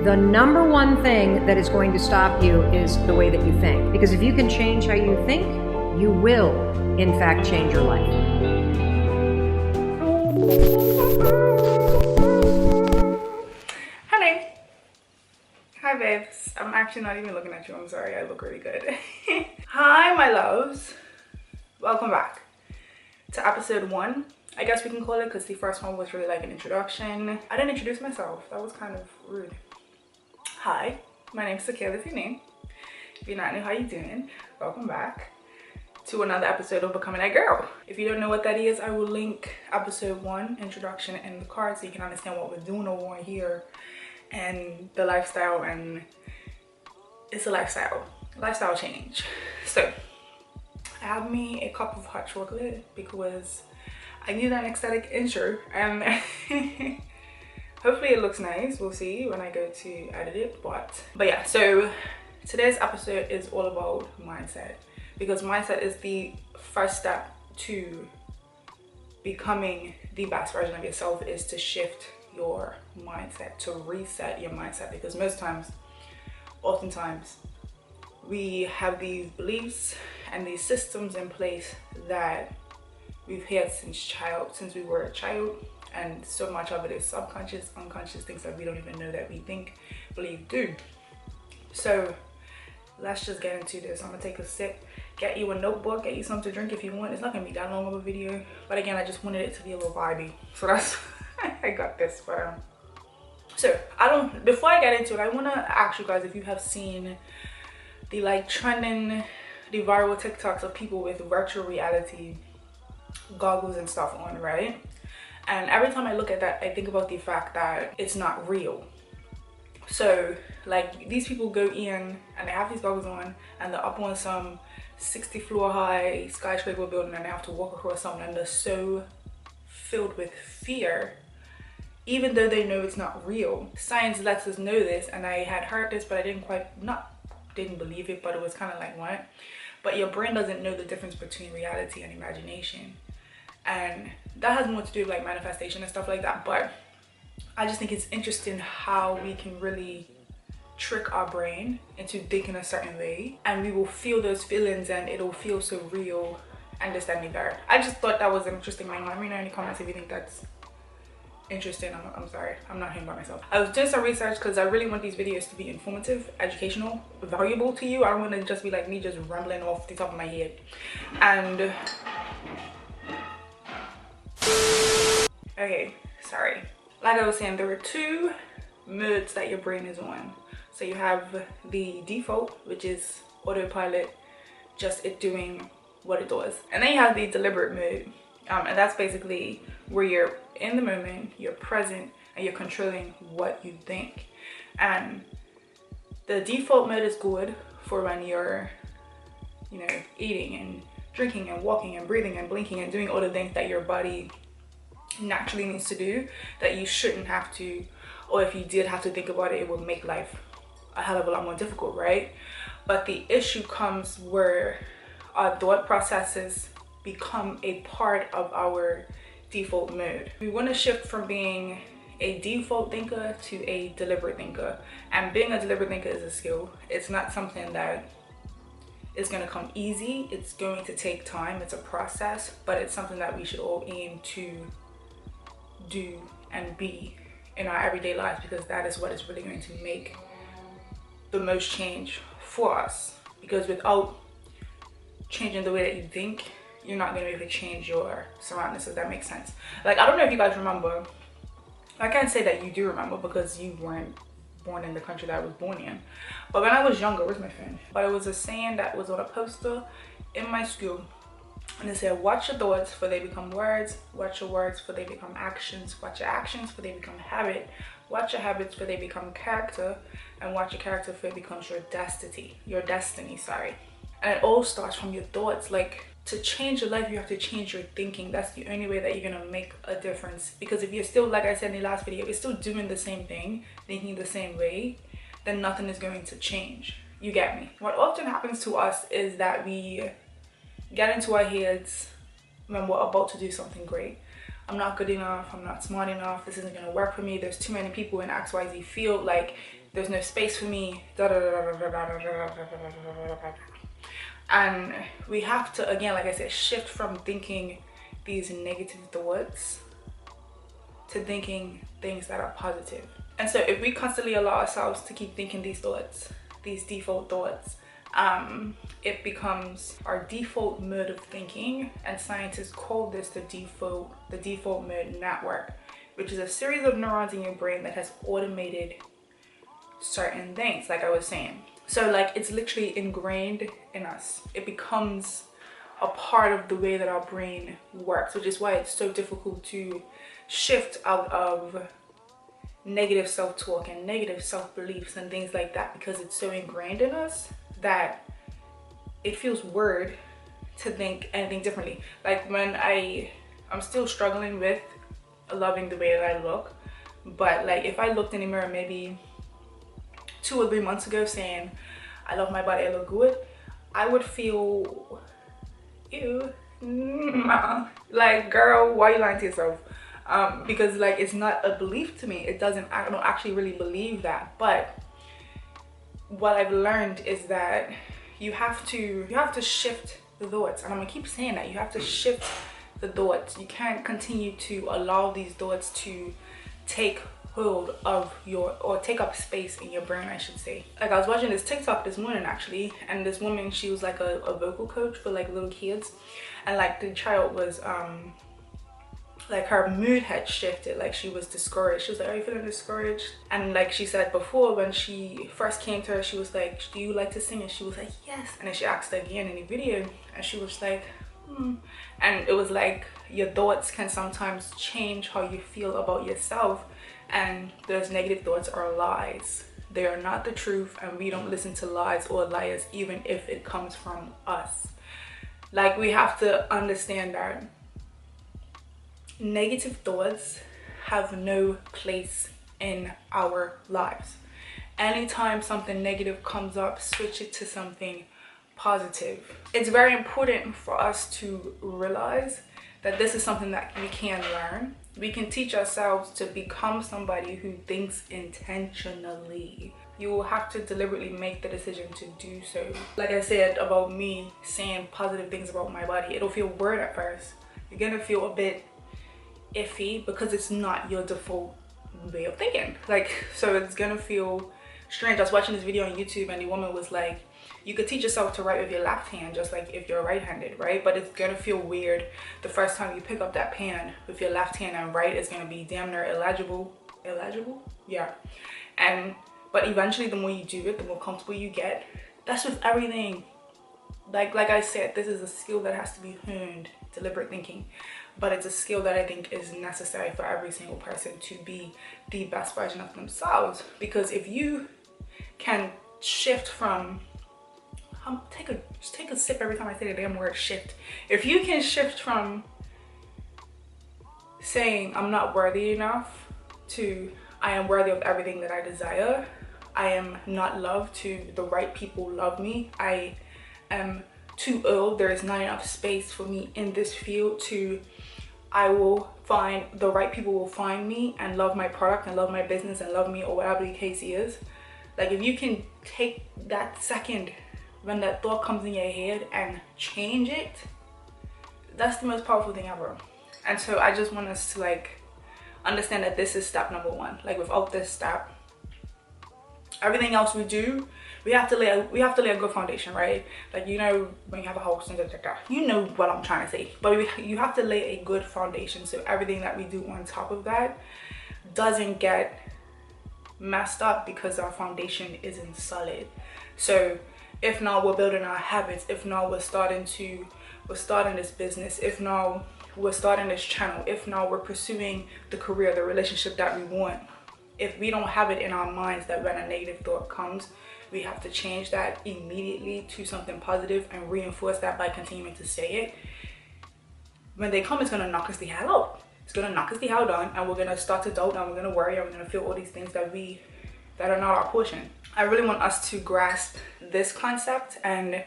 The number one thing that is going to stop you is the way that you think. Because if you can change how you think, you will, in fact, change your life. Honey. Hi, babes. I'm actually not even looking at you. I'm sorry. I look really good. Hi, my loves. Welcome back to episode 1. I guess we can call it, because the first one was really like an introduction. I didn't introduce myself. That was kind of rude. Hi, my name is sakaelajahstice. If you're not new, how you doing? Welcome back to another episode of Becoming That Girl. If you don't know what that is, I will link episode 1, introduction, in the card so you can understand what we're doing over here and the lifestyle. And it's a lifestyle change. So I have me a cup of hot chocolate because I need an aesthetic intro, and hopefully it looks nice. We'll see when I go to edit it. But yeah, so today's episode is all about mindset, because mindset is the first step to becoming the best version of yourself, is to shift your mindset, to reset your mindset. Because oftentimes we have these beliefs and these systems in place that we've had since we were a child, and so much of it is subconscious, unconscious, things that we don't even know that we think, believe, do. So let's just get into this. I'm gonna take a sip, get you a notebook, get you something to drink if you want. It's not gonna be that long of a video, but again, I just wanted it to be a little vibey, so that's I got this. But so before I get into it, I want to ask you guys if you have seen the trending, the viral TikToks of people with virtual reality goggles and stuff on, right? And every time I look at that, I think about the fact that it's not real. So these people go in and they have these goggles on, and they're up on some 60-floor high skyscraper building, and they have to walk across something, and they're so filled with fear, even though they know it's not real. Science lets us know this, and I had heard this, but I didn't believe it, but it was kind of like, what? But your brain doesn't know the difference between reality and imagination, and that has more to do with manifestation and stuff like that. But I just think it's interesting how we can really trick our brain into thinking a certain way, and we will feel those feelings, and it'll feel so real. Understand me better. I just thought that was an interesting thing. Let me know in the comments if you think that's interesting. I'm sorry, I'm not here by myself. I was doing some research because I really want these videos to be informative, educational, valuable to you. I don't want to just be like me just rambling off the top of my head. And okay, sorry. Like I was saying, there are 2 modes that your brain is on. So you have the default, which is autopilot, just it doing what it does. And then you have the deliberate mode. And that's basically where you're in the moment, you're present, and you're controlling what you think. And the default mode is good for when you're, eating and drinking and walking and breathing and blinking and doing all the things that your body naturally needs to do, that you shouldn't have to, or if you did have to think about it, it would make life a hell of a lot more difficult, right? But the issue comes where our thought processes become a part of our default mode. We want to shift from being a default thinker to a deliberate thinker, and being a deliberate thinker is a skill. It's not something that is going to come easy. It's going to take time. It's a process, but it's something that we should all aim to do and be in our everyday lives, because that is what is really going to make the most change for us. Because without changing the way that you think, you're not going to be able to change your surroundings, if that makes sense. I don't know if you guys remember, I can't say that you do remember because you weren't born in the country that I was born in, but when I was younger, where's my phone? But it was a saying that was on a poster in my school, and it said, watch your thoughts for they become words, watch your words for they become actions, watch your actions for they become habit, watch your habits for they become character, and watch your character for it becomes your destiny. And it all starts from your thoughts. To change your life, you have to change your thinking. That's the only way that you're gonna make a difference. Because if you're still, like I said in the last video, if you're still doing the same thing, thinking the same way, then nothing is going to change. You get me? What often happens to us is that we get into our heads when we're about to do something great. I'm not good enough, I'm not smart enough, this isn't gonna work for me, there's too many people in XYZ field. there's no space for me, and we have to, again, like I said, shift from thinking these negative thoughts to thinking things that are positive. And so if we constantly allow ourselves to keep thinking these thoughts, these default thoughts, it becomes our default mode of thinking, and scientists call this the default mode network, which is a series of neurons in your brain that has automated certain things, like I was saying. So like, it's literally ingrained in us. It becomes a part of the way that our brain works, which is why it's so difficult to shift out of negative self-talk and negative self-beliefs and things like that, because it's so ingrained in us that it feels weird to think anything differently. Like when I'm still struggling with loving the way that I look, but like if I looked in the mirror maybe 2 or 3 months ago saying I love my body, I look good, I would feel ew, like girl, why are you lying to yourself? Because like, it's not a belief to me. I don't actually really believe that. But what I've learned is that you have to shift the thoughts, and I'm gonna keep saying that. You have to shift the thoughts. You can't continue to allow these thoughts to take hold of or take up space in your brain, I should say. Like I was watching this TikTok this morning actually, and this woman, she was like a vocal coach for like little kids, and like the child was like her mood had shifted, like she was discouraged. She was like, are you feeling discouraged? And like she said before, when she first came to her, she was like, do you like to sing? And she was like, yes. And then she asked her again in the video, and she was like, and it was like, your thoughts can sometimes change how you feel about yourself, and those negative thoughts are lies. They are not the truth, and we don't listen to lies or liars, even if it comes from us. Like, we have to understand that negative thoughts have no place in our lives. Anytime something negative comes up, switch it to something positive. It's very important for us to realize that this is something that we can learn. We can teach ourselves to become somebody who thinks intentionally. You will have to deliberately make the decision to do so. Like I said about me saying positive things about my body, it'll feel weird at first. You're gonna feel a bit iffy because it's not your default way of thinking. Like, so it's gonna feel strange. I was watching this video on YouTube, and the woman was like, you could teach yourself to write with your left hand just like if you're right-handed, right? But it's gonna feel weird the first time you pick up that pen with your left hand and write. It's gonna be damn near illegible, yeah. But eventually, the more you do it, the more comfortable you get. That's with everything. Like I said, this is a skill that has to be honed, deliberate thinking. But it's a skill that I think is necessary for every single person to be the best version of themselves. Because if you can shift from, just take a sip every time I say the damn word shift. If you can shift from saying I'm not worthy enough to I am worthy of everything that I desire, I am not loved, to the right people love me, I am too old, there is not enough space for me in this field, to I will find, the right people will find me and love my product and love my business and love me, or whatever the case is. Like, if you can take that second when that thought comes in your head and change it, that's the most powerful thing ever. And so I just want us to like understand that this is step number one. Like, without this step, everything else we do, we have to lay a good foundation, right? Like, you know, when you have a house and you know what I'm trying to say. But you have to lay a good foundation, so everything that we do on top of that doesn't get messed up because our foundation isn't solid. So if now we're building our habits, if now we're starting this business, if now we're starting this channel, if now we're pursuing the career, the relationship that we want, if we don't have it in our minds that when a negative thought comes, we have to change that immediately to something positive and reinforce that by continuing to say it. When they come, it's gonna knock us the hell out. It's gonna knock us the hell down, and we're gonna start to doubt, and we're gonna worry, and we're gonna feel all these things that are not our portion. I really want us to grasp this concept and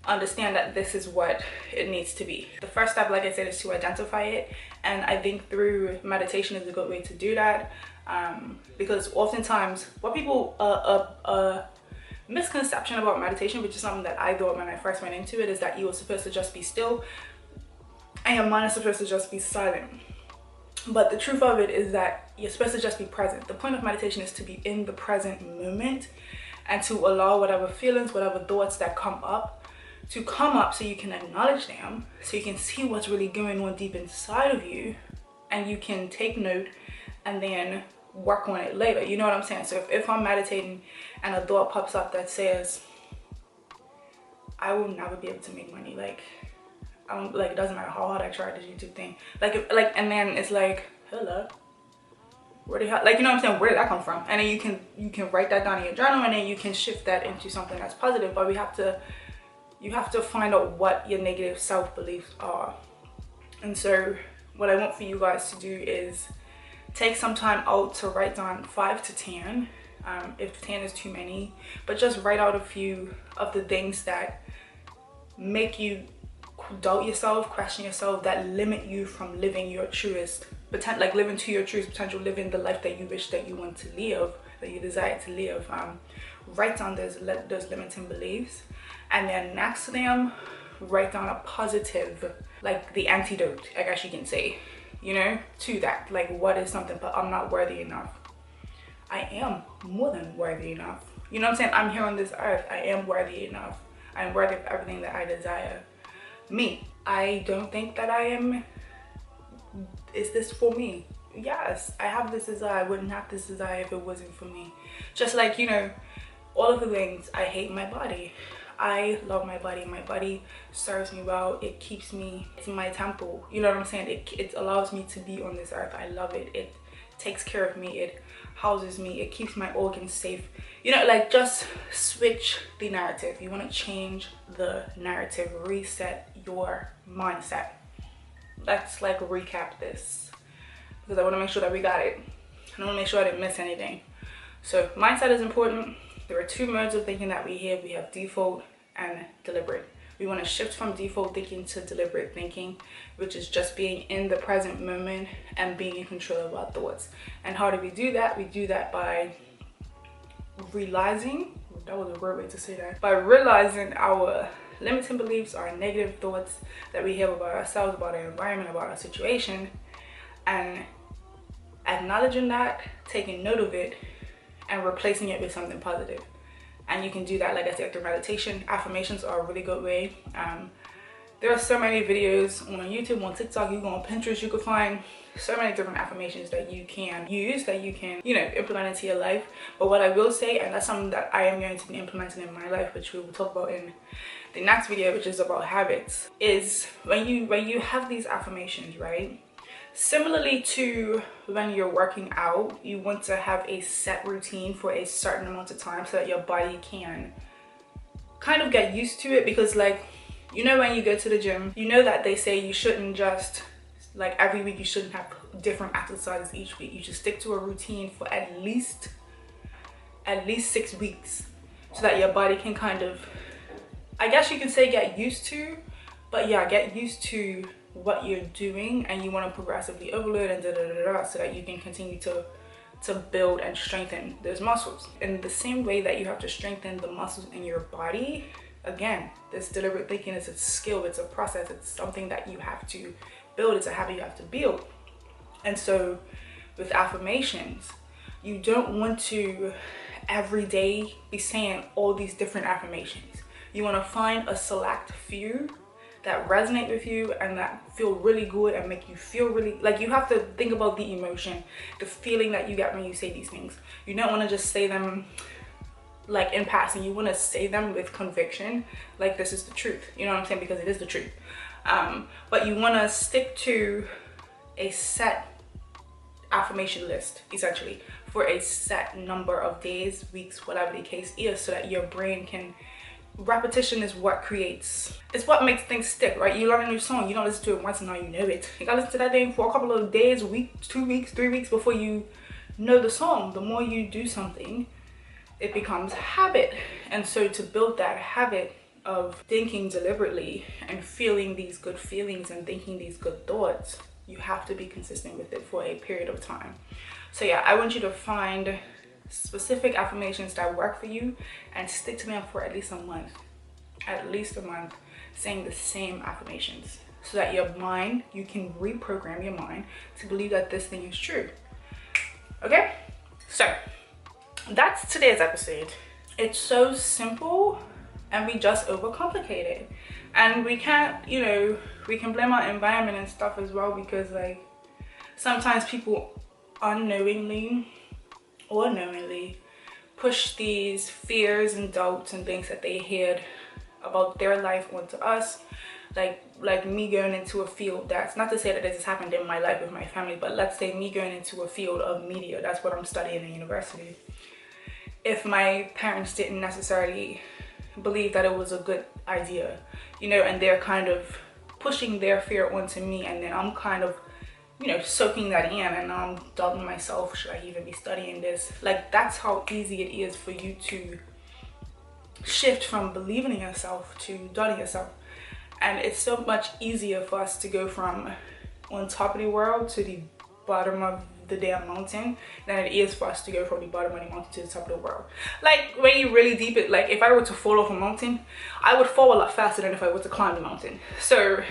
understand that this is what it needs to be. The first step, like I said, is to identify it, and I think through meditation is a good way to do that. Because oftentimes what people misconception about meditation, which is something that I thought when I first went into it, is that you were supposed to just be still and your mind is supposed to just be silent. But the truth of it is that you're supposed to just be present. The point of meditation is to be in the present moment and to allow whatever feelings, whatever thoughts that come up to come up, so you can acknowledge them, so you can see what's really going on deep inside of you, and you can take note and then work on it later. You know what I'm saying? So if I'm meditating and a thought pops up that says, I will never be able to make money, like it doesn't matter how hard I try this YouTube thing, and then it's like, hello, where the hell, like, you know what I'm saying, where did that come from? And then you can write that down in your journal, and then you can shift that into something that's positive. But you have to find out what your negative self-beliefs are. And so what I want for you guys to do is take some time out to write down 5 to 10, if 10 is too many, but just write out a few of the things that make you doubt yourself, question yourself, that limit you from living your truest potential, like living to your truest potential, living the life that you wish that you want to live, that you desire to live. Write down those limiting beliefs, and then next to them, write down a positive, like the antidote, I guess you can say, you know, to that. Like, what is something, but I'm not worthy enough. I am more than worthy enough. You know what I'm saying? I'm here on this earth. I am worthy enough. I am worthy of everything that I desire. Me, I don't think that I am. Is this for me? Yes, I have this desire. I wouldn't have this desire if it wasn't for me. Just like, you know, all of the things. I hate my body. I love my body. My body serves me well. It keeps me, it's my temple. You know what I'm saying? It allows me to be on this earth. I love it. It takes care of me. It houses me. It keeps my organs safe. You know, like, just switch the narrative. You want to change the narrative, reset your mindset. Let's like recap this, because I want to make sure that we got it. I want to make sure I didn't miss anything. So mindset is important. There are 2 modes of thinking that we have. We have default and deliberate. We want to shift from default thinking to deliberate thinking, which is just being in the present moment and being in control of our thoughts. And how do we do that? We do that by realizing, that was a weird way to say that, by realizing our limiting beliefs, our negative thoughts that we have about ourselves, about our environment, about our situation, and acknowledging that, taking note of it, and replacing it with something positive. And you can do that, like I said, through meditation. Affirmations are a really good way. There are so many videos on YouTube, on TikTok, you go on Pinterest, you can find so many different affirmations that you can use, that you can, you know, implement into your life. But what I will say, and that's something that I am going to be implementing in my life, which we will talk about in the next video, which is about habits, is when you have these affirmations, right? Similarly to when you're working out, you want to have a set routine for a certain amount of time so that your body can kind of get used to it. Because, like, you know, when you go to the gym, you know that they say you shouldn't just, like, every week you shouldn't have different exercises each week. You should stick to a routine for at least 6 weeks, so that your body can kind of, I guess you can say, get used to, but yeah, get used to what you're doing, and you want to progressively overload and so that you can continue to build and strengthen those muscles. In the same way that you have to strengthen the muscles in your body, again, this deliberate thinking is a skill, it's a process, it's something that you have to build, it's a habit you have to build. And so with affirmations, you don't want to every day be saying all these different affirmations. You want to find a select few that resonate with you and that feel really good and make you feel really, like, you have to think about the emotion, the feeling that you get when you say these things. You don't want to just say them like in passing. You want to say them with conviction, like, this is the truth, you know what I'm saying, because it is the truth. But you want to stick to a set affirmation list, essentially, for a set number of days, weeks, whatever the case is, so that your brain can, repetition is what creates, it's what makes things stick, right? You learn a new song, you don't listen to it once and now you know it. You gotta listen to that thing for a couple of days, a week, 2 weeks, 3 weeks before you know the song. The more you do something, it becomes habit. And so to build that habit of thinking deliberately and feeling these good feelings and thinking these good thoughts, you have to be consistent with it for a period of time. So yeah, I want you to find specific affirmations that work for you and stick to them for at least a month, saying the same affirmations, so that your mind, you can reprogram your mind to believe that this thing is true. Okay, so that's today's episode. It's so simple and we just overcomplicate it. And we can't, you know, we can blame our environment and stuff as well, because like sometimes people unknowingly or knowingly push these fears and doubts and things that they heard about their life onto us. Like me going into a field, that's not to say that this has happened in my life with my family, but let's say me going into a field of media, that's what I'm studying in university. If my parents didn't necessarily believe that it was a good idea, you know, and they're kind of pushing their fear onto me, and then I'm kind of, you know, soaking that in, and I'm doubting myself, should I even be studying this? Like, that's how easy it is for you to shift from believing in yourself to doubting yourself. And it's so much easier for us to go from on top of the world to the bottom of the damn mountain than it is for us to go from the bottom of the mountain to the top of the world. Like, when you really deep it, like if I were to fall off a mountain, I would fall a lot faster than if I were to climb the mountain. So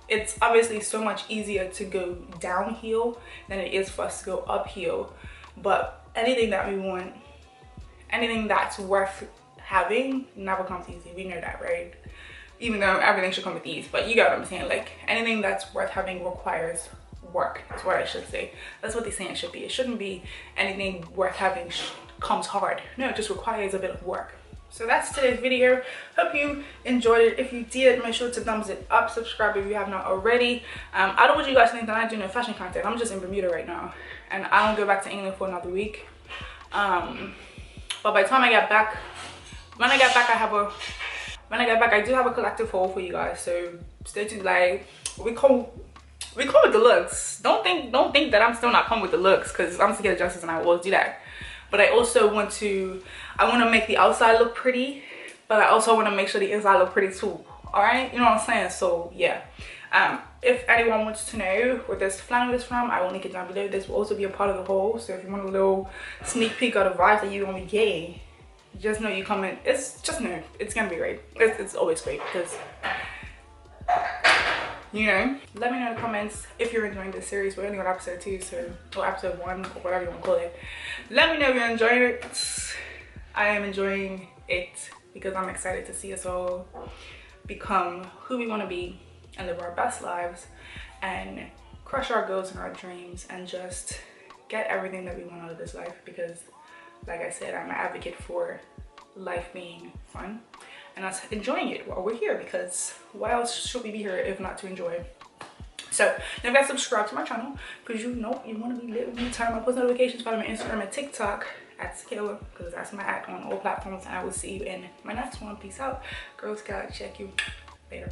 it's obviously so much easier to go downhill than it is for us to go uphill. But anything that we want, anything that's worth having, never comes easy. We know that, right? Even though everything should come with ease, but you got what I'm saying. Like, anything that's worth having requires work. That's what I should say. That's what they're saying it should be. It shouldn't be anything worth having comes hard. No, it just requires a bit of work. So that's today's video. Hope you enjoyed it. If you did, make sure to thumbs it up, subscribe if you have not already. I don't want you guys to think that I do no fashion content. I'm just in Bermuda right now, and I don't go back to England for another week. But by the time I get back, when I get back, I do have a collective haul for you guys. So stay tuned. Like, we come with the looks. Don't think that I'm still not coming with the looks, because I'm scared of justice and I will do that. But I also want to make the outside look pretty, but I also want to make sure the inside look pretty too. All right, you know what I'm saying? So yeah, if anyone wants to know where this flannel is from, I will link it down below. This will also be a part of the haul. So if you want a little sneak peek of the vibes that you're gonna be getting, just know you come in. It's gonna be great. It's always great, because, you know. Let me know in the comments if you're enjoying this series. We're only on episode 2, so, or episode 1, or whatever you want to call it. Let me know if you're enjoying it. I am enjoying it because I'm excited to see us all become who we want to be and live our best lives and crush our goals and our dreams and just get everything that we want out of this life. Because, like I said, I'm an advocate for life being fun and us enjoying it while we're here, because why else should we be here if not to enjoy? So don't forget to subscribe to my channel, because you know you want to be lit with me. Turn on my post notifications. Follow my Instagram and TikTok at sakaela, because that's my at on all platforms. And I will see you in my next one. Peace out. Girl Scout, check you later.